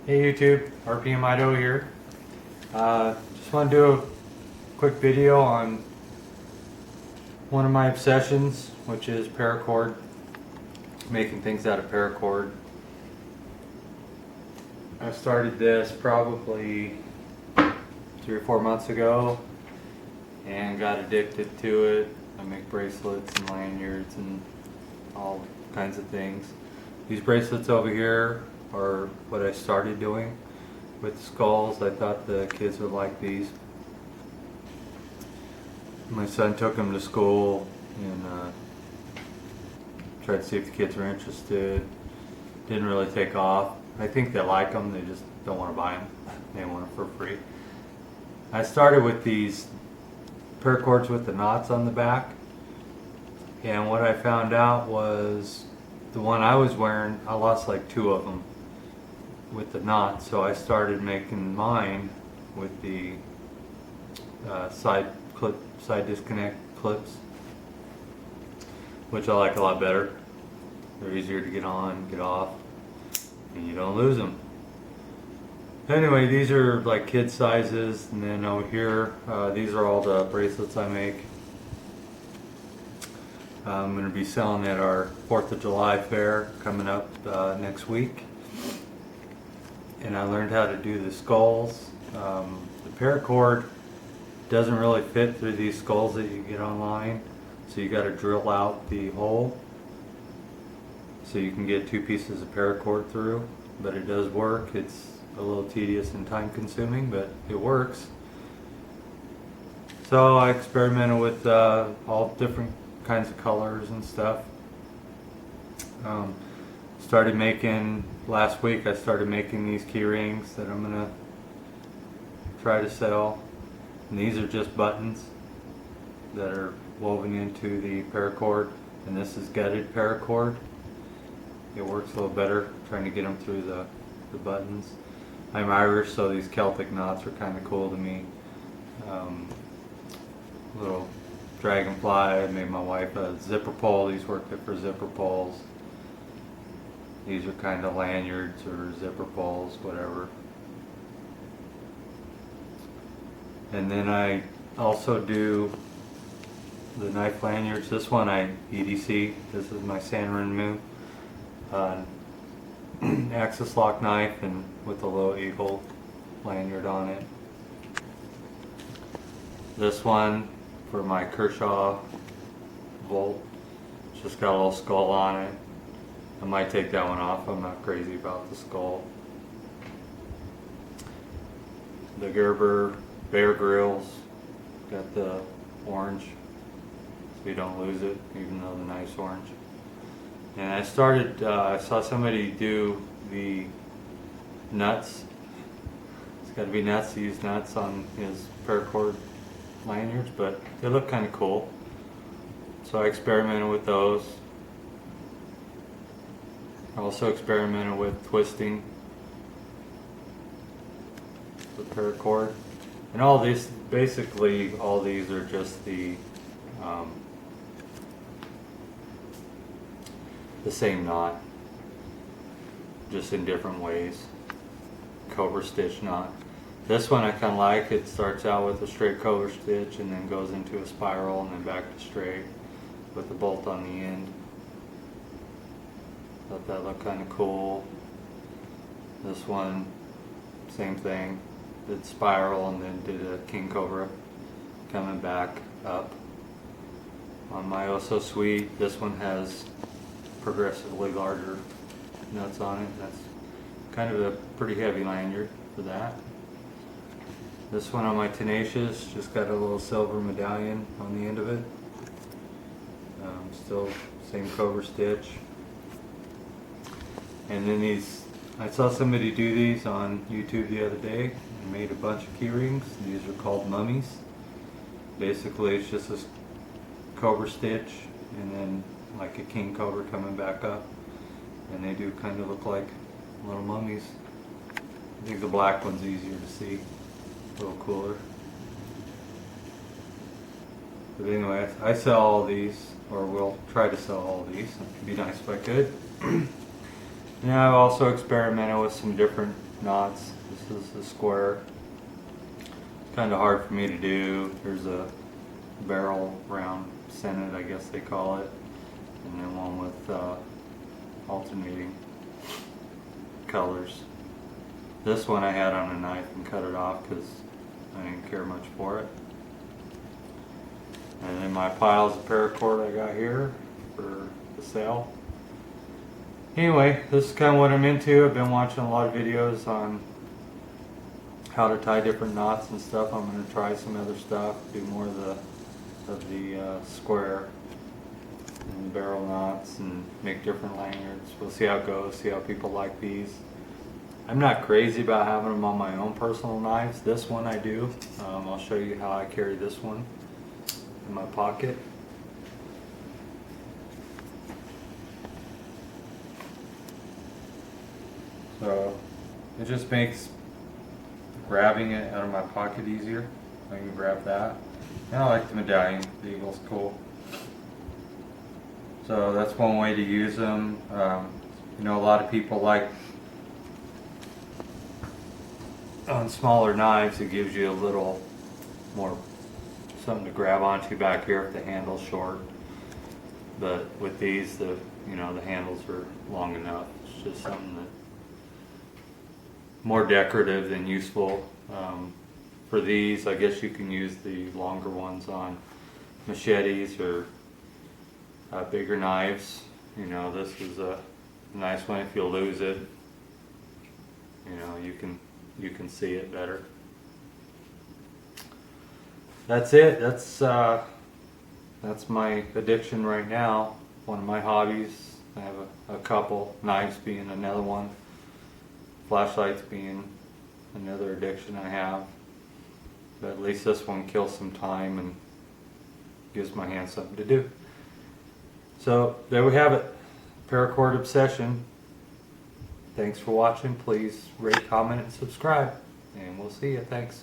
Hey YouTube, RPM Idaho here. Just want to do a quick video on one of my obsessions, which is paracord, making things out of paracord. I started this probably 3 or 4 months ago and got addicted to it. I make bracelets and lanyards and all kinds of things. These bracelets over here are what I started doing with skulls. I thought the kids would like these. My son took them to school and tried to see if the kids were interested. Didn't really take off. I think they like them, they just don't want to buy them. They want them for free. I started with these paracords with the knots on the back, and what I found out was the one I was wearing, I lost like 2 of them with the knots, so I started making mine with the side disconnect clips, which I like a lot better. They're easier to get on, get off, and you don't lose them. Anyway, these are like kid sizes, and then over here, these are all the bracelets I make. I'm going to be selling at our 4th of July fair coming up next week. And I learned how to do the skulls. The paracord doesn't really fit through these skulls that you get online, so you got to drill out the hole so you can get 2 pieces of paracord through. But it does work. It's a little tedious and time consuming, but it works. So I experimented with all different kinds of colors and stuff. Started making, last week I started making these key rings that I'm gonna try to sell, and these are just buttons that are woven into the paracord, and this is gutted paracord. It works a little better trying to get them through the buttons. I'm Irish, so these Celtic knots are kind of cool to me. Little dragonfly. I made my wife a zipper pull. These work good for zipper pulls. These are kind of lanyards or zipper pulls, whatever. And then I also do the knife lanyards. This one I EDC. This is my San Renmu axis lock knife, and with a little eagle lanyard on it. This one for my Kershaw Volt. It's just got a little skull on it. I might take that one off. I'm not crazy about the skull. The Gerber Bear Grylls. Got the orange, so you don't lose it, even though the knife's orange. And I started, I saw somebody do the nuts. It's got to be nuts to use nuts on his paracord lanyards, but they look kind of cool. So I experimented with those. I also experimented with twisting the paracord. And all these, basically all these are just the same knot, just in different ways. Cobra Stitch knot. This one I kind of like. It starts out with a straight Cobra Stitch and then goes into a spiral and then back to straight with the bolt on the end. Thought that looked kind of cool. This one, same thing. Did spiral and then did a King Cobra coming back up. On my Oh So Sweet, this one has progressively larger nuts on it. That's kind of a pretty heavy lanyard for that. This one on my Tenacious just got a little silver medallion on the end of it. Still same Cobra Stitch. And then these, I saw somebody do these on YouTube the other day and made a bunch of key rings. These are called mummies. Basically it's just a Cobra Stitch and then like a King Cobra coming back up, and they do kind of look like little mummies. I think the black one's easier to see, a little cooler. But anyway, I sell all these, or will try to sell all these. It'd be nice if I could. Yeah, I've also experimented with some different knots. This is a square. It's kind of hard for me to do. There's a barrel round sennit, I guess they call it, and then one with alternating colors. This one I had on a knife and cut it off because I didn't care much for it. And then my piles of paracord I got here for the sale. Anyway, this is kind of what I'm into. I've been watching a lot of videos on how to tie different knots and stuff. I'm going to try some other stuff, do more of the square and barrel knots and make different lanyards. We'll see how it goes, see how people like these. I'm not crazy about having them on my own personal knives. This one I do. I'll show you how I carry this one in my pocket. So it just makes grabbing it out of my pocket easier. I can grab that. And I like the medallion. The eagle's cool. So that's one way to use them. You know, a lot of people like on smaller knives, it gives you a little more something to grab onto back here if the handle's short. But with these, the handles are long enough. It's just something that more decorative than useful. For these, I guess you can use the longer ones on machetes or bigger knives. You know, this is a nice one. If you lose it, you know, you can see it better. That's it. That's my addiction right now. One of my hobbies. I have a couple. Knives being another one. Flashlights being another addiction I have. But at least this one kills some time and gives my hands something to do. So there we have it. Paracord obsession. Thanks for watching. Please rate, comment, and subscribe. And we'll see you. Thanks.